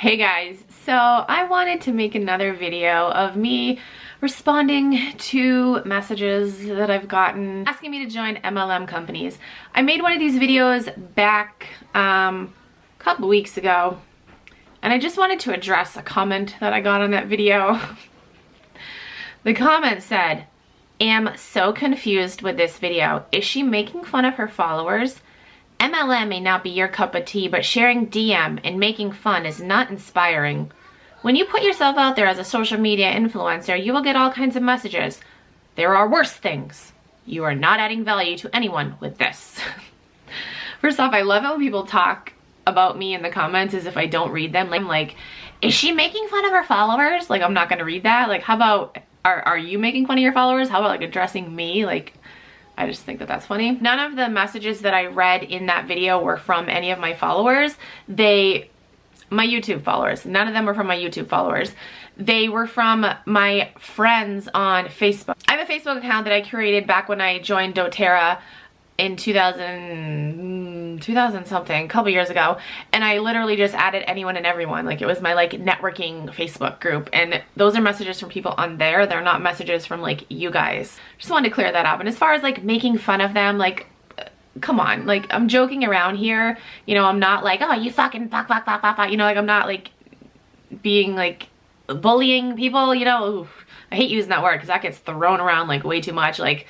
Hey guys, so I wanted to make another video of me responding to messages that I've gotten asking me to join MLM companies. I made one of these videos back a couple weeks ago, and I just wanted to address a comment that I got on that video. The comment said, "Am so confused with this video. Is she making fun of her followers? MLM may not be your cup of tea, but sharing DM and making fun is not inspiring. When you put yourself out there as a social media influencer, you will get all kinds of messages. There are worse things. You are not adding value to anyone with this." First off, I love it when people talk about me in the comments as if I don't read them. I'm like, is she making fun of her followers? Like, I'm not gonna read that. Like, how about, are you making fun of your followers? How about like addressing me? Like, I just think that that's funny. None of the messages that I read in that video were from any of my followers. My YouTube followers. None of them were from my YouTube followers. They were from my friends on Facebook. I have a Facebook account that I created back when I joined doTERRA in 2000 something, a couple years ago, and I literally just added anyone and everyone. Like, it was my like networking Facebook group, and those are messages from people on there. They're not messages from like you guys. Just wanted to clear that up. And as far as like making fun of them, like, come on, like, I'm joking around here, you know. I'm not like, oh, you fucking fuck, you know, like, I'm not like being like bullying people, you know. Oof. I hate using that word because that gets thrown around like way too much. Like,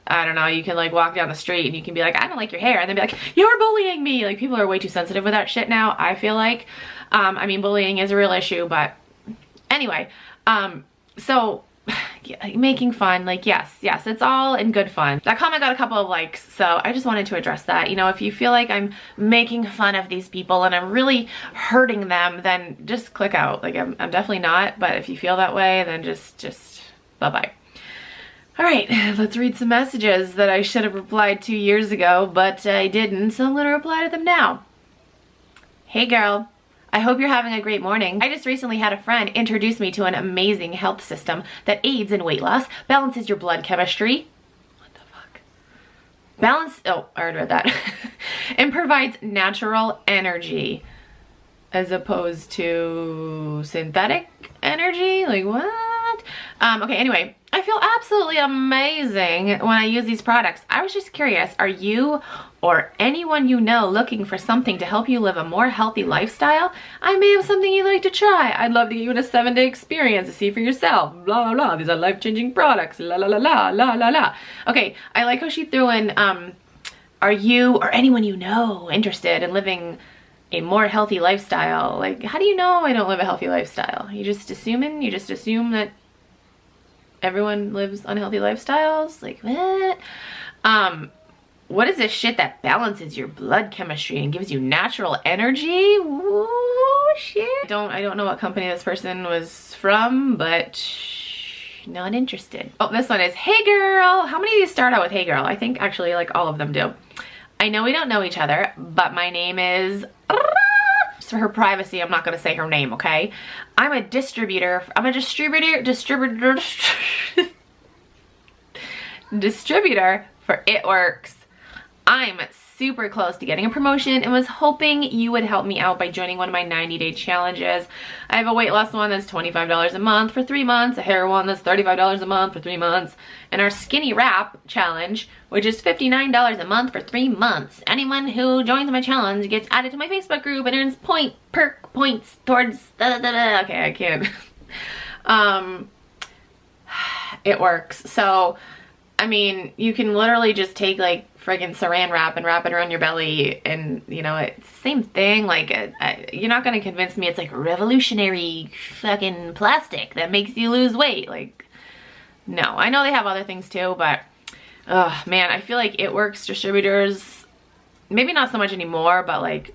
I don't know, you can like walk down the street and you can be like, I don't like your hair, and then be like, you're bullying me. Like, people are way too sensitive with that shit now, I feel like. I mean, bullying is a real issue, but anyway, so yeah, making fun, like, yes, it's all in good fun. That comment got a couple of likes, so I just wanted to address that. You know, if you feel like I'm making fun of these people and I'm really hurting them, then just click out. Like, I'm definitely not, but if you feel that way, then just bye-bye. All right, let's read some messages that I should have replied 2 years ago, but I didn't, so I'm gonna reply to them now. Hey girl, I hope you're having a great morning. I just recently had a friend introduce me to an amazing health system that aids in weight loss, balances your blood chemistry. What the fuck? Oh, I already read that. And provides natural energy as opposed to synthetic energy? Like, what? Okay, anyway, I feel absolutely amazing when I use these products. I was just curious, are you or anyone you know looking for something to help you live a more healthy lifestyle? I may have something you'd like to try. I'd love to get you in a 7-day experience to see for yourself. Blah, blah, blah. These are life-changing products. La, la, la, la, la, la, la. Okay, I like how she threw in, are you or anyone you know interested in living a more healthy lifestyle? Like, how do you know I don't live a healthy lifestyle? You just assuming? You just assume that everyone lives unhealthy lifestyles? Like, what? What is this shit that balances your blood chemistry and gives you natural energy? Ooh, shit. I don't know what company this person was from, but not interested. Oh, this one is, hey girl. How many of these start out with hey girl? I think actually like all of them do. I know we don't know each other, but my name is... Just for her privacy, I'm not gonna say her name, okay? I'm a distributor for It Works. I'm super close to getting a promotion and was hoping you would help me out by joining one of my 90-day challenges. I have a weight loss one that's $25 a month for 3 months, a hair one that's $35 a month for 3 months, and our skinny wrap challenge, which is $59 a month for 3 months. Anyone who joins my challenge gets added to my Facebook group and earns perk points towards okay, I can't. It Works. So, I mean, you can literally just take like friggin' saran wrap and wrap it around your belly, and you know, it's the same thing. Like, you're not gonna convince me it's like revolutionary fucking plastic that makes you lose weight. Like, no. I know they have other things too, but oh man, I feel like It Works distributors, maybe not so much anymore, but like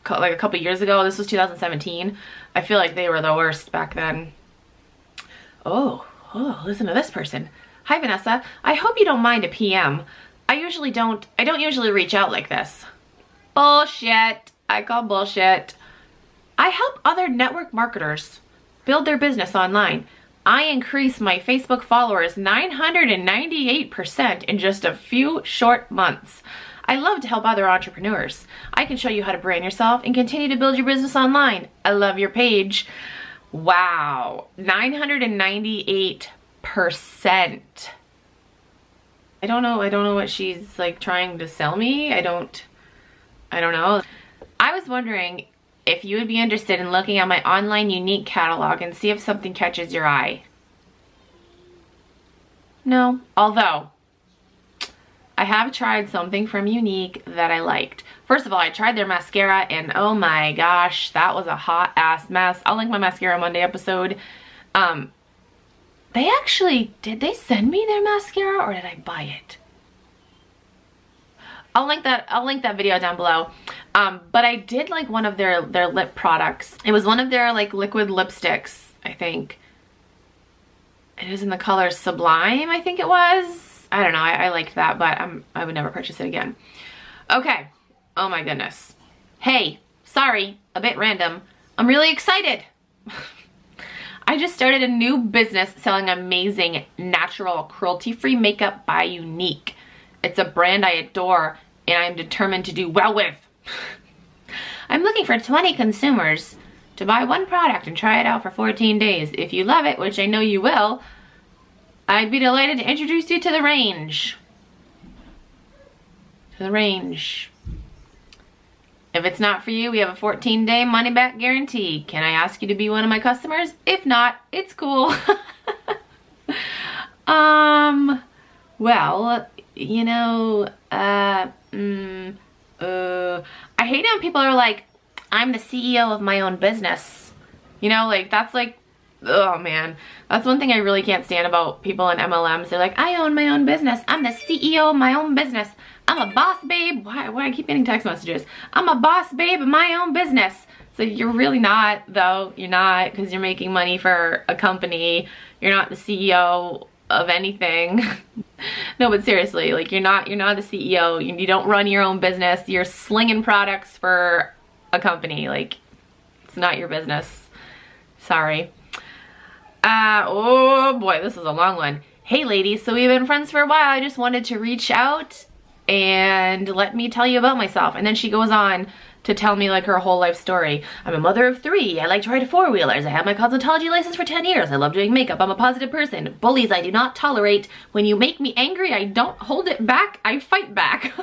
a couple years ago, this was 2017, I feel like they were the worst back then. Oh, listen to this person. Hi Vanessa, I hope you don't mind a PM. I don't usually reach out like this. Bullshit. I call bullshit. I help other network marketers build their business online. I increased my Facebook followers 998% in just a few short months. I love to help other entrepreneurs. I can show you how to brand yourself and continue to build your business online. I love your page. Wow, 998%. I don't know what she's like trying to sell me. I don't know. I was wondering if you would be interested in looking at my online unique catalog and see if something catches your eye. No, although I have tried something from Unique that I liked. First of all, I tried their mascara and oh my gosh, that was a hot ass mess. I'll link my mascara Monday episode. They actually, did they send me their mascara or did I buy it? I'll link that video down below. But I did like one of their lip products. It was one of their like liquid lipsticks, I think. It was in the color Sublime, I think it was. I don't know, I liked that, but I would never purchase it again. Okay, oh my goodness. Hey, sorry, a bit random. I'm really excited. I just started a new business selling amazing, natural, cruelty-free makeup by Unique. It's a brand I adore and I'm determined to do well with. I'm looking for 20 consumers to buy one product and try it out for 14 days. If you love it, which I know you will, I'd be delighted to introduce you to the range. If it's not for you, we have a 14-day money-back guarantee. Can I ask you to be one of my customers? If not, it's cool. Well, you know, I hate it when people are like, I'm the CEO of my own business. You know, like, that's like, oh man, that's one thing I really can't stand about people in MLMs. They're like, I own my own business. I'm the CEO of my own business. I'm a boss babe. Why I keep getting text messages? I'm a boss babe of my own business. So you're really not, though. You're not, because you're making money for a company. You're not the CEO of anything. No, but seriously, like, you're not the CEO. You don't run your own business. You're slinging products for a company. Like, it's not your business. Sorry. Oh boy, this is a long one. Hey ladies, so we've been friends for a while. I just wanted to reach out and let me tell you about myself. And then she goes on to tell me like her whole life story. I'm a mother of 3. I like to ride four-wheelers. I have my cosmetology license for 10 years. I love doing makeup. I'm a positive person. Bullies I do not tolerate. When you make me angry, I don't hold it back. I fight back.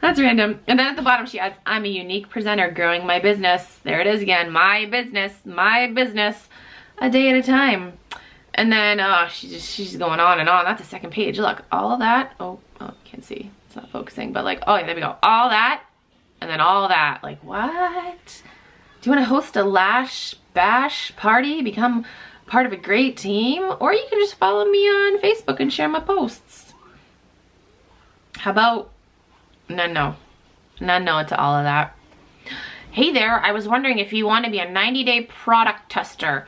That's random. And then at the bottom she adds, I'm a unique presenter growing my business. There it is again. My business. A day at a time. And then she's going on and on. That's the second page. Look, all that. Oh, can't see. It's not focusing. But like, oh yeah, there we go. All that. And then all that. Like, what? Do you want to host a lash bash party? Become part of a great team? Or you can just follow me on Facebook and share my posts. How about no to all of that. Hey there, I was wondering if you want to be a 90-day product tester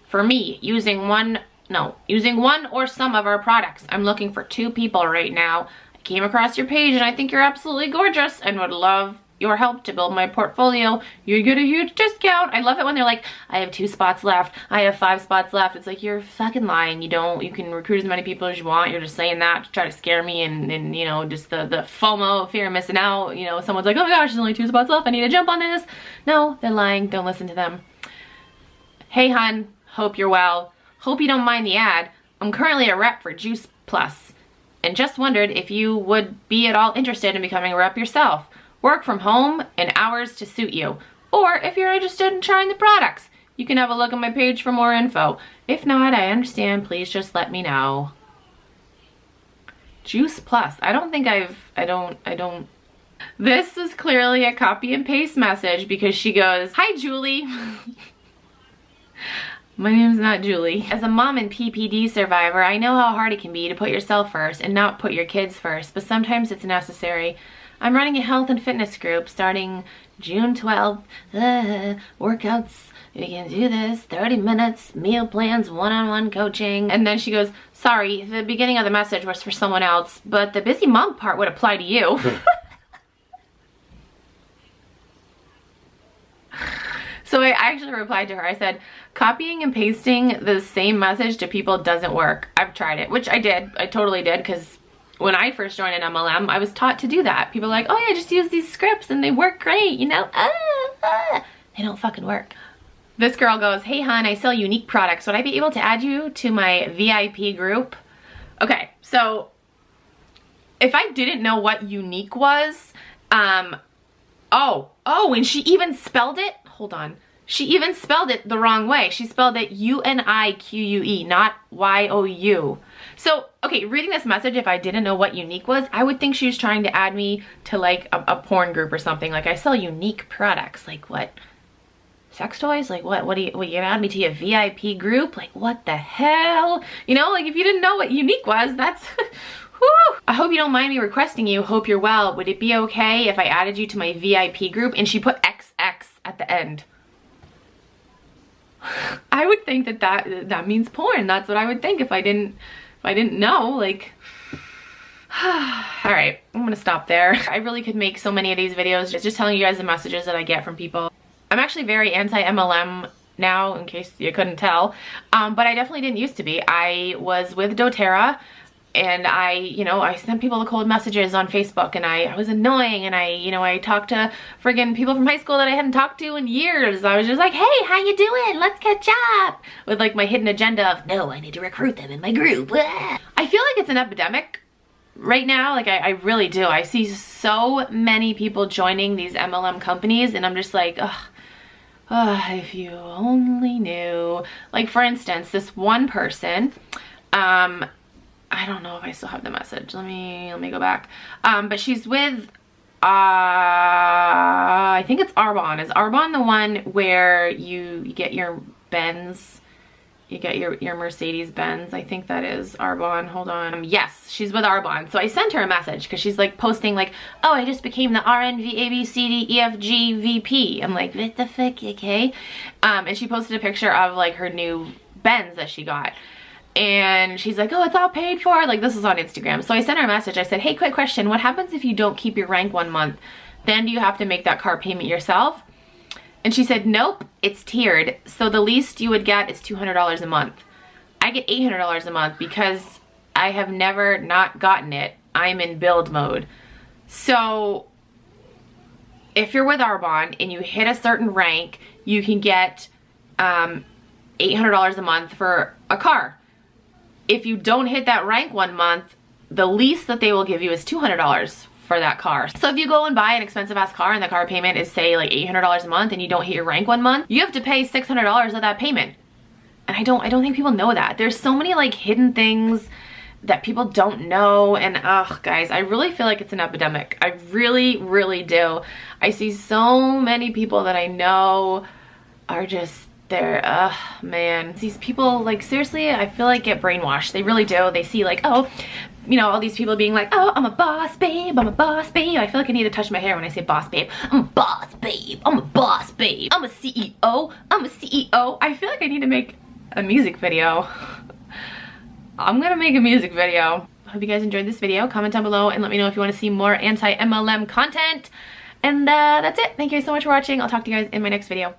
for me using one or some of our products. I'm looking for 2 people right now. I came across your page and I think you're absolutely gorgeous and would love your help to build my portfolio. You get a huge discount. I love it when they're like, I have 2 spots left. I have 5 spots left. It's like, you're fucking lying. You can recruit as many people as you want. You're just saying that to try to scare me and you know, just the FOMO, fear of missing out. You know, someone's like, oh my gosh, there's only 2 spots left. I need to jump on this. No, they're lying. Don't listen to them. Hey hun, hope you're well. Hope you don't mind the ad. I'm currently a rep for Juice Plus and just wondered if you would be at all interested in becoming a rep yourself. Work from home and hours to suit you. Or if you're interested in trying the products, you can have a look at my page for more info. If not, I understand. Please just let me know. Juice Plus. I don't. This is clearly a copy and paste message because she goes, hi Julie. My name's not Julie. As a mom and PPD survivor, I know how hard it can be to put yourself first and not put your kids first, but sometimes it's necessary. I'm running a health and fitness group starting June 12th. Workouts, you can do this, 30 minutes, meal plans, one-on-one coaching. And then she goes, sorry, the beginning of the message was for someone else, but the busy mom part would apply to you. So I actually replied to her. I said, copying and pasting the same message to people doesn't work. I've tried it, which I did. I totally did, because when I first joined an MLM, I was taught to do that. People are like, oh yeah, just use these scripts and they work great, you know? They don't fucking work. This girl goes, hey hon, I sell unique products. Would I be able to add you to my VIP group? Okay, so if I didn't know what unique was, and she even spelled it, hold on. She even spelled it the wrong way. She spelled it U-N-I-Q-U-E, not Y-O-U. So, okay, reading this message, if I didn't know what unique was, I would think she was trying to add me to like a porn group or something. Like, I sell unique products. Like, what? Sex toys? Like, what you gonna add me to your VIP group? Like, what the hell? You know, like, if you didn't know what unique was, that's... Whew. I hope you don't mind me requesting you. Hope you're well. Would it be okay if I added you to my VIP group? And she put XX at the end. I would think that means porn. That's what I would think if I didn't know, like. All right, I'm gonna stop there. I really could make so many of these videos just telling you guys the messages that I get from people. I'm actually very anti-MLM now, in case you couldn't tell, but I definitely didn't used to be. I was with doTERRA, and I sent people the cold messages on Facebook, and I was annoying, and I talked to friggin' people from high school that I hadn't talked to in years. I was just like, hey, how you doing? Let's catch up. With like my hidden agenda of, no, I need to recruit them in my group. I feel like it's an epidemic right now. Like, I really do. I see so many people joining these MLM companies, and I'm just like, ugh. If you only knew. Like, for instance, this one person, I don't know if I still have the message. Let me go back. But she's with, I think it's Arbonne. Is Arbonne the one where you get your Benz? You get your Mercedes Benz. I think that is Arbonne. Hold on. Yes, she's with Arbonne. So I sent her a message because she's like posting like, oh, I just became the RNVABCDEFG VP. I'm like, what the fuck, okay? And she posted a picture of like her new Benz that she got. And she's like, oh, it's all paid for. Like, this is on Instagram. So I sent her a message. I said, hey, quick question. What happens if you don't keep your rank 1 month? Then do you have to make that car payment yourself? And she said, nope, it's tiered. So the least you would get is $200 a month. I get $800 a month because I have never not gotten it. I'm in build mode. So if you're with Arbonne and you hit a certain rank, you can get $800 a month for a car. If you don't hit that rank 1 month, the least that they will give you is $200 for that car. So if you go and buy an expensive ass car and the car payment is say like $800 a month and you don't hit your rank 1 month, you have to pay $600 of that payment. And I don't think people know that. There's so many like hidden things that people don't know, and guys, I really feel like it's an epidemic. I really, really do. I see so many people that I know are just there, man. These people, like, seriously, I feel like get brainwashed. They really do. They see like, oh, you know, all these people being like, oh, I'm a boss babe, I'm a boss babe. I feel like I need to touch my hair when I say boss babe. I'm a boss babe, I'm a boss babe, I'm a CEO, I'm a CEO. I feel like I need to make a music video. I'm gonna make a music video. Hope you guys enjoyed this video. Comment down below and let me know if you want to see more anti-MLM content. And that's it. Thank you guys so much for watching. I'll talk to you guys in my next video.